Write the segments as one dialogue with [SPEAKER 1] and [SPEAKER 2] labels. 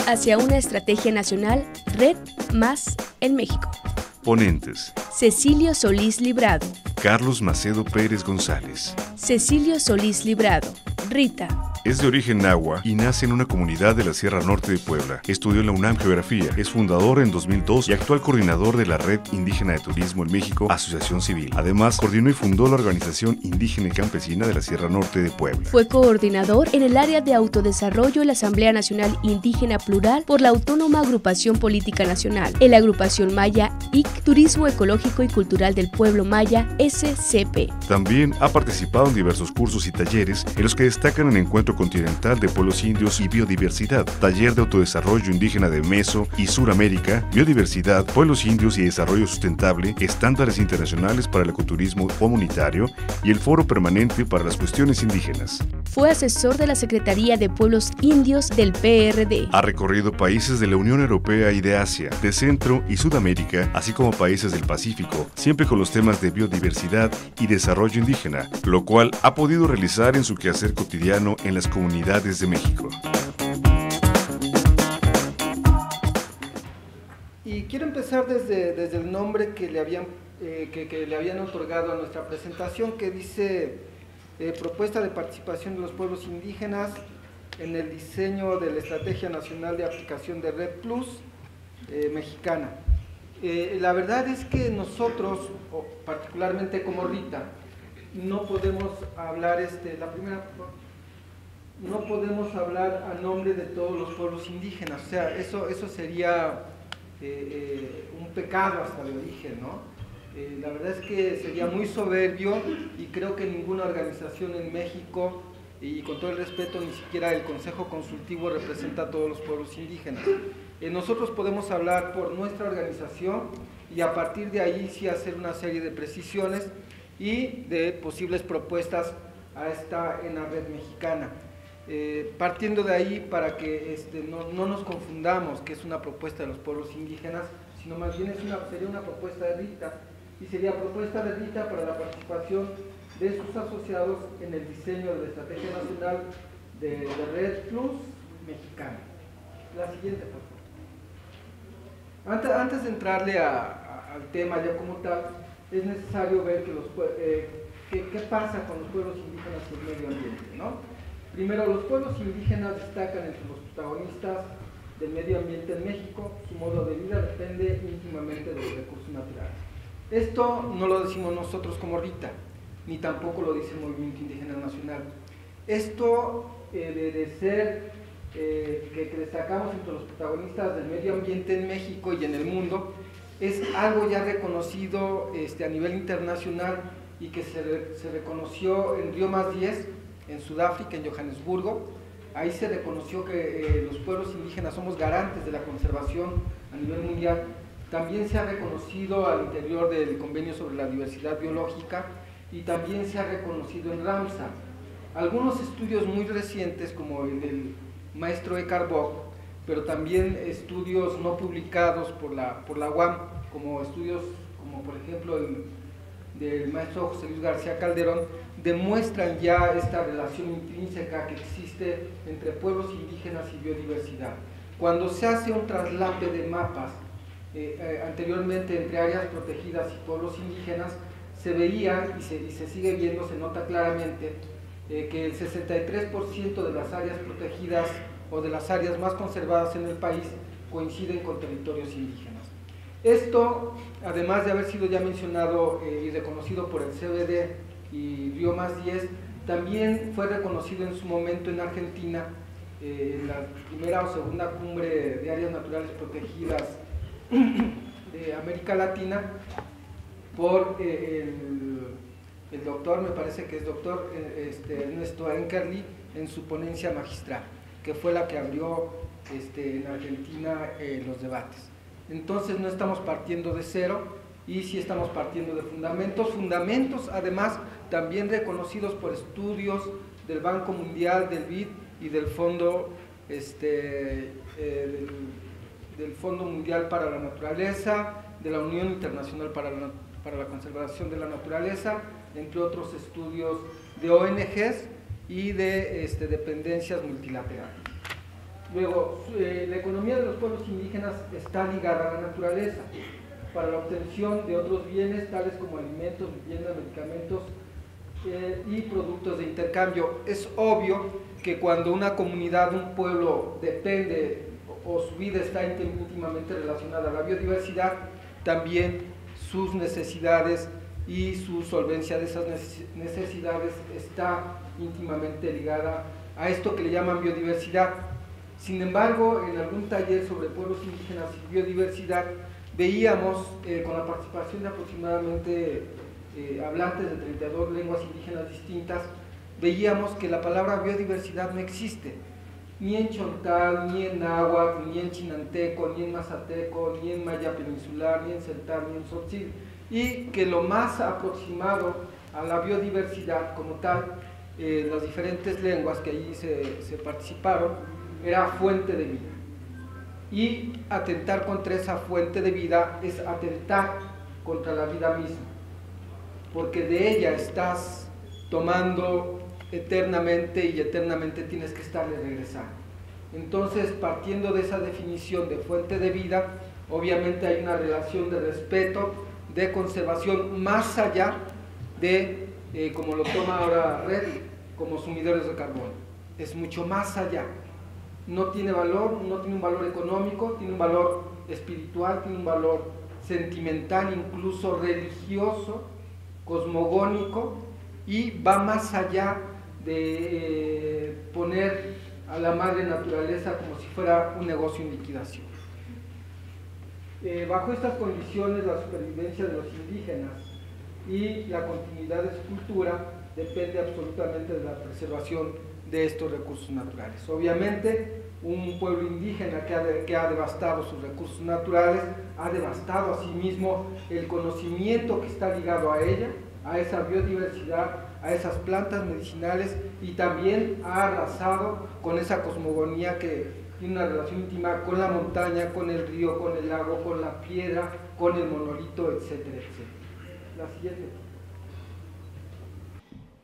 [SPEAKER 1] hacia una estrategia nacional Red Más en México.
[SPEAKER 2] Ponentes:
[SPEAKER 1] Cecilio Solís Librado,
[SPEAKER 2] Carlos Macedo Pérez González.
[SPEAKER 1] Cecilio Solís Librado, Rita.
[SPEAKER 2] Es de origen nahua y nace en una comunidad de la Sierra Norte de Puebla. Estudió en la UNAM Geografía, es fundador en 2002 y actual coordinador de la Red Indígena de Turismo en México, Asociación Civil. Además, coordinó y fundó la Organización Indígena y Campesina de la Sierra Norte de Puebla.
[SPEAKER 1] Fue coordinador en el área de autodesarrollo de la Asamblea Nacional Indígena Plural por la Autónoma Agrupación Política Nacional, en la Agrupación Maya IC, Turismo Ecológico y Cultural del Pueblo Maya, SCP.
[SPEAKER 2] También ha participado en diversos cursos y talleres en los que destacan el Encuentro Continental de Pueblos Indios y Biodiversidad, Taller de Autodesarrollo Indígena de Meso y Suramérica, Biodiversidad, Pueblos Indios y Desarrollo Sustentable, Estándares Internacionales para el Ecoturismo Comunitario y el Foro Permanente para las Cuestiones Indígenas.
[SPEAKER 1] Fue asesor de la Secretaría de Pueblos Indios del PRD.
[SPEAKER 2] Ha recorrido países de la Unión Europea y de Asia, de Centro y Sudamérica, así como países del Pacífico, siempre con los temas de biodiversidad y desarrollo indígena, lo cual ha podido realizar en su quehacer cotidiano en las comunidades de México.
[SPEAKER 3] Y quiero empezar desde el nombre que le habían otorgado a nuestra presentación, que dice Propuesta de participación de los pueblos indígenas en el diseño de la Estrategia Nacional de Aplicación de Red Plus mexicana. La verdad es que nosotros, particularmente como Rita, no podemos hablar, no podemos hablar a nombre de todos los pueblos indígenas, o sea, eso sería un pecado hasta de origen, ¿no? La verdad es que sería muy soberbio y creo que ninguna organización en México, y con todo el respeto, ni siquiera el Consejo Consultivo representa a todos los pueblos indígenas. Nosotros podemos hablar por nuestra organización y a partir de ahí sí hacer una serie de precisiones y de posibles propuestas en la red mexicana. Partiendo de ahí, para que no nos confundamos que es una propuesta de los pueblos indígenas, sino más bien sería una propuesta de Rita, y sería propuesta de Rita para la participación de sus asociados en el diseño de la Estrategia Nacional de Red Plus mexicana. La siguiente, por favor. Antes de entrarle al tema ya como tal, es necesario ver qué pasa con los pueblos indígenas y el medio ambiente, ¿no? Primero, los pueblos indígenas destacan entre los protagonistas del medio ambiente en México. Su modo de vida depende íntimamente de los recursos naturales. Esto no lo decimos nosotros como Rita, ni tampoco lo dice el Movimiento Indígena Nacional. Esto de ser que destacamos entre los protagonistas del medio ambiente en México y en el mundo, es algo ya reconocido a nivel internacional y que se reconoció en Río + 10, en Sudáfrica, en Johannesburgo. Ahí se reconoció que los pueblos indígenas somos garantes de la conservación a nivel mundial. También se ha reconocido al interior del Convenio sobre la Diversidad Biológica y también se ha reconocido en Ramsar. Algunos estudios muy recientes, como el del maestro Eckhart Bock, pero también estudios no publicados por la UAM, como estudios como por ejemplo el del maestro José Luis García Calderón, demuestran ya esta relación intrínseca que existe entre pueblos indígenas y biodiversidad. Cuando se hace un traslape de mapas anteriormente entre áreas protegidas y pueblos indígenas, se veía y se sigue viendo, se nota claramente que el 63% de las áreas protegidas o de las áreas más conservadas en el país coinciden con territorios indígenas. Esto, además de haber sido ya mencionado y reconocido por el CBD y Río + 10, también fue reconocido en su momento en Argentina, en la primera o segunda cumbre de áreas naturales protegidas de América Latina, por el doctor, me parece que es doctor Ernesto Enkerli, en su ponencia magistral, que fue la que abrió en Argentina los debates. Entonces no estamos partiendo de cero, y sí estamos partiendo de fundamentos además también reconocidos por estudios del Banco Mundial, del BID y del Fondo del Fondo Mundial para la Naturaleza, de la Unión Internacional para la Conservación de la Naturaleza, entre otros estudios de ONGs y de dependencias multilaterales. Luego, la economía de los pueblos indígenas está ligada a la naturaleza para la obtención de otros bienes tales como alimentos, viviendas, medicamentos y productos de intercambio. Es obvio que cuando una comunidad, un pueblo depende o su vida está íntimamente relacionada a la biodiversidad, también sus necesidades y su solvencia de esas necesidades está íntimamente ligada a esto que le llaman biodiversidad. Sin embargo, en algún taller sobre pueblos indígenas y biodiversidad, veíamos, con la participación de aproximadamente hablantes de 32 lenguas indígenas distintas, veíamos que la palabra biodiversidad no existe, ni en chontal, ni en náhuatl, ni en chinanteco, ni en mazateco, ni en maya peninsular, ni en celtal, ni en tzotzil, y que lo más aproximado a la biodiversidad como tal, las diferentes lenguas que allí se participaron, era fuente de vida. Y atentar contra esa fuente de vida es atentar contra la vida misma, porque de ella estás tomando eternamente y eternamente tienes que estarle regresando. Entonces, partiendo de esa definición de fuente de vida, obviamente hay una relación de respeto, de conservación, más allá de, como lo toma ahora Red, como sumidores de carbono. Es mucho más allá. No tiene valor, no tiene un valor económico, tiene un valor espiritual, tiene un valor sentimental, incluso religioso, cosmogónico, y va más allá de poner a la madre naturaleza como si fuera un negocio en liquidación. Bajo estas condiciones, la supervivencia de los indígenas y la continuidad de su cultura depende absolutamente de la preservación de estos recursos naturales. Obviamente, un pueblo indígena que ha devastado sus recursos naturales, ha devastado a sí mismo el conocimiento que está ligado a ella, a esa biodiversidad, a esas plantas medicinales, y también ha arrasado con esa cosmogonía que tiene una relación íntima con la montaña, con el río, con el lago, con la piedra, con el monolito, etcétera, etcétera. La siguiente.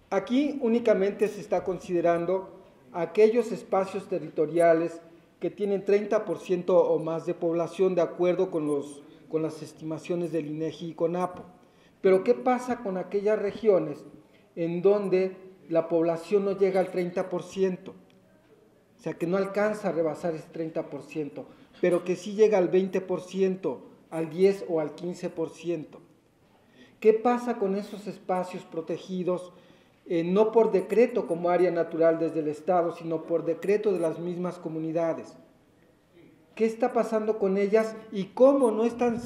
[SPEAKER 3] Aquí únicamente se está considerando aquellos espacios territoriales que tienen 30% o más de población de acuerdo con las estimaciones del INEGI y CONAPO. Pero ¿qué pasa con aquellas regiones en donde la población no llega al 30%? O sea, que no alcanza a rebasar ese 30%, pero que sí llega al 20%, al 10% o al 15%. ¿Qué pasa con esos espacios protegidos? No por decreto como área natural desde el Estado, sino por decreto de las mismas comunidades. ¿Qué está pasando con ellas y cómo no están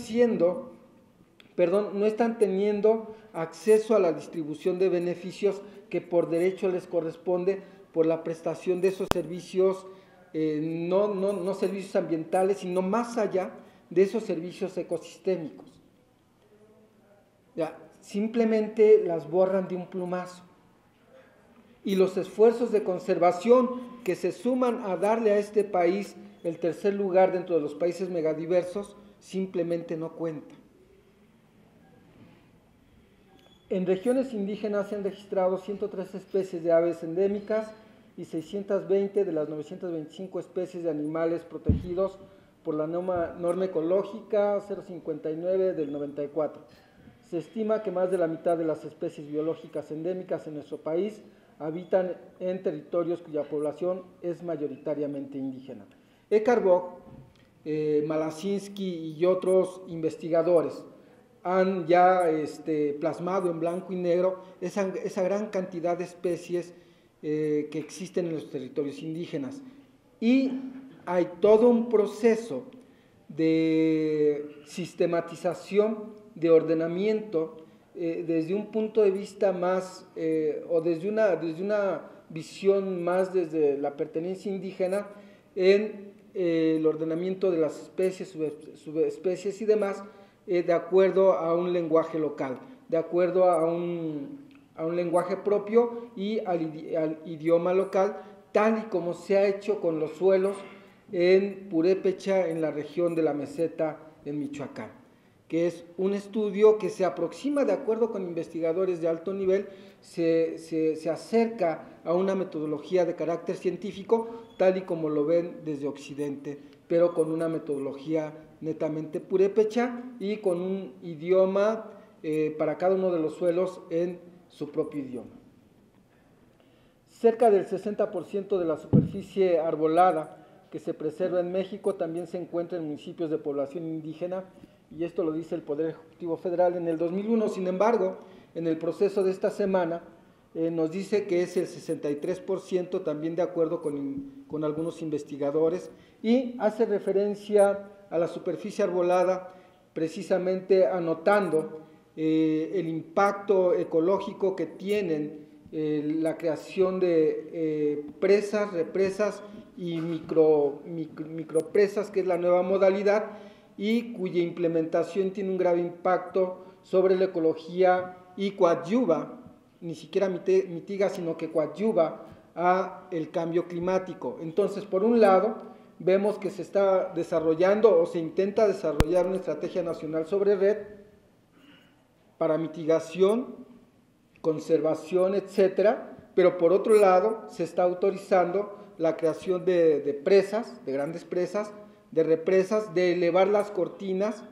[SPEAKER 3] teniendo acceso a la distribución de beneficios que por derecho les corresponde por la prestación de esos servicios, no servicios ambientales, sino más allá de esos servicios ecosistémicos? Ya, simplemente las borran de un plumazo. Y los esfuerzos de conservación que se suman a darle a este país el tercer lugar dentro de los países megadiversos simplemente no cuentan. En regiones indígenas se han registrado 103 especies de aves endémicas y 620 de las 925 especies de animales protegidos por la norma ecológica 059 del 94. Se estima que más de la mitad de las especies biológicas endémicas en nuestro país habitan en territorios cuya población es mayoritariamente indígena. Eckhard Bock, Malasinski y otros investigadores han ya plasmado en blanco y negro esa gran cantidad de especies que existen en los territorios indígenas. Y hay todo un proceso de sistematización, de ordenamiento, desde un punto de vista más, o desde una visión más desde la pertenencia indígena, en el ordenamiento de las especies, subespecies y demás, de acuerdo a un lenguaje local, de acuerdo a un lenguaje propio y al idioma local, tal y como se ha hecho con los suelos en Purépecha, en la región de la Meseta, en Michoacán, que es un estudio que se aproxima, de acuerdo con investigadores de alto nivel, se acerca a una metodología de carácter científico, tal y como lo ven desde Occidente, pero con una metodología netamente purépecha y con un idioma para cada uno de los suelos en su propio idioma. Cerca del 60% de la superficie arbolada que se preserva en México también se encuentra en municipios de población indígena, y esto lo dice el Poder Ejecutivo Federal en el 2001. Sin embargo, en el proceso de esta semana nos dice que es el 63%, también de acuerdo con algunos investigadores, y hace referencia a la superficie arbolada precisamente anotando el impacto ecológico que tienen la creación de presas, represas y micropresas, que es la nueva modalidad, y cuya implementación tiene un grave impacto sobre la ecología y coadyuva, ni siquiera mitiga, sino que coadyuva a el cambio climático. Entonces, por un lado, vemos que se está desarrollando o se intenta desarrollar una estrategia nacional sobre red para mitigación, conservación, etcétera, pero por otro lado se está autorizando la creación de presas, de grandes presas, de represas, de elevar las cortinas,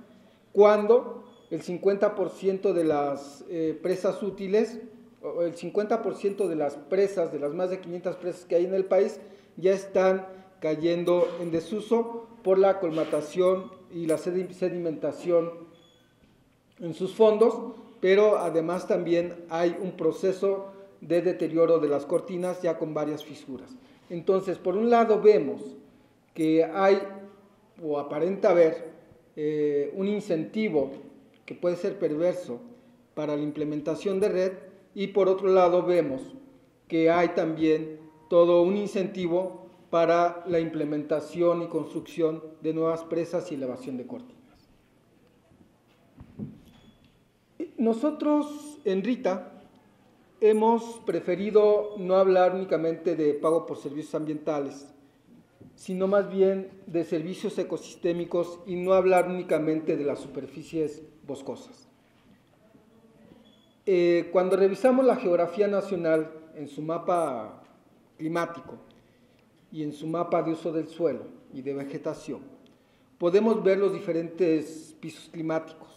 [SPEAKER 3] cuando el 50% de las presas útiles, o el 50% de las presas, de las más de 500 presas que hay en el país, ya están cayendo en desuso por la colmatación y la sedimentación en sus fondos, pero además también hay un proceso de deterioro de las cortinas ya con varias fisuras. Entonces, por un lado vemos que hay, o aparenta haber, un incentivo que puede ser perverso para la implementación de red, y por otro lado vemos que hay también todo un incentivo para la implementación y construcción de nuevas presas y elevación de cortinas. Nosotros en RITA hemos preferido no hablar únicamente de pago por servicios ambientales, sino más bien de servicios ecosistémicos, y no hablar únicamente de las superficies boscosas. Cuando revisamos la geografía nacional en su mapa climático y en su mapa de uso del suelo y de vegetación, podemos ver los diferentes pisos climáticos,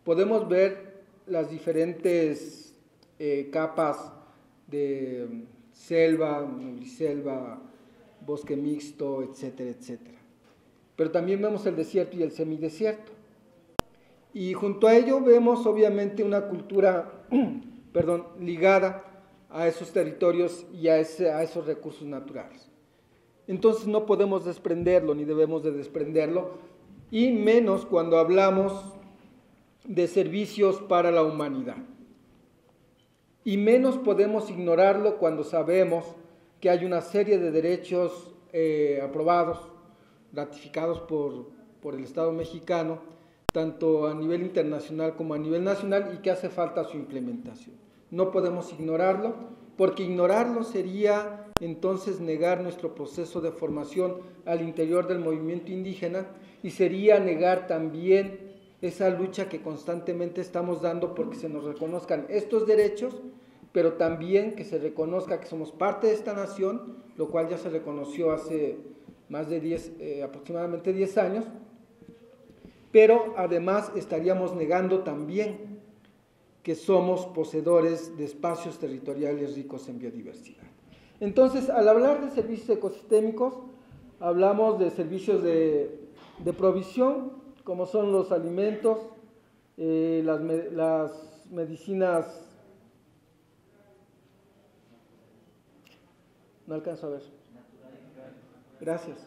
[SPEAKER 3] podemos ver las diferentes capas de selva, nublaselva, bosque mixto, etcétera, etcétera. Pero también vemos el desierto y el semidesierto. Y junto a ello vemos obviamente una cultura ligada a esos territorios y a esos recursos naturales. Entonces no podemos desprenderlo, ni debemos de desprenderlo, y menos cuando hablamos de servicios para la humanidad. Y menos podemos ignorarlo cuando sabemos que hay una serie de derechos aprobados, ratificados por el Estado mexicano, tanto a nivel internacional como a nivel nacional, y que hace falta su implementación. No podemos ignorarlo, porque ignorarlo sería entonces negar nuestro proceso de formación al interior del movimiento indígena, y sería negar también esa lucha que constantemente estamos dando porque se nos reconozcan estos derechos, pero también que se reconozca que somos parte de esta nación, lo cual ya se reconoció hace más de aproximadamente 10 años, pero además estaríamos negando también que somos poseedores de espacios territoriales ricos en biodiversidad. Entonces, al hablar de servicios ecosistémicos, hablamos de servicios de provisión, como son los alimentos, las medicinas, no alcanzo a ver, gracias,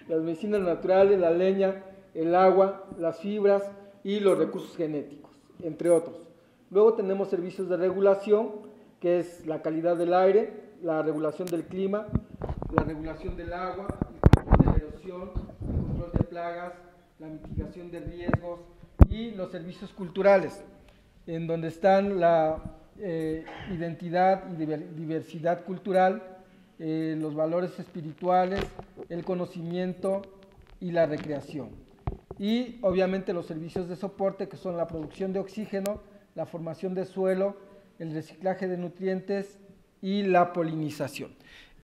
[SPEAKER 3] las medicinas naturales, la leña, el agua, las fibras y los recursos genéticos, entre otros. Luego tenemos servicios de regulación, que es la calidad del aire, la regulación del clima, la regulación del agua, el control de erosión, el control de plagas, la mitigación de riesgos, y los servicios culturales, en donde están la identidad y diversidad cultural, los valores espirituales, el conocimiento y la recreación. Y obviamente los servicios de soporte, que son la producción de oxígeno, la formación de suelo, el reciclaje de nutrientes y la polinización.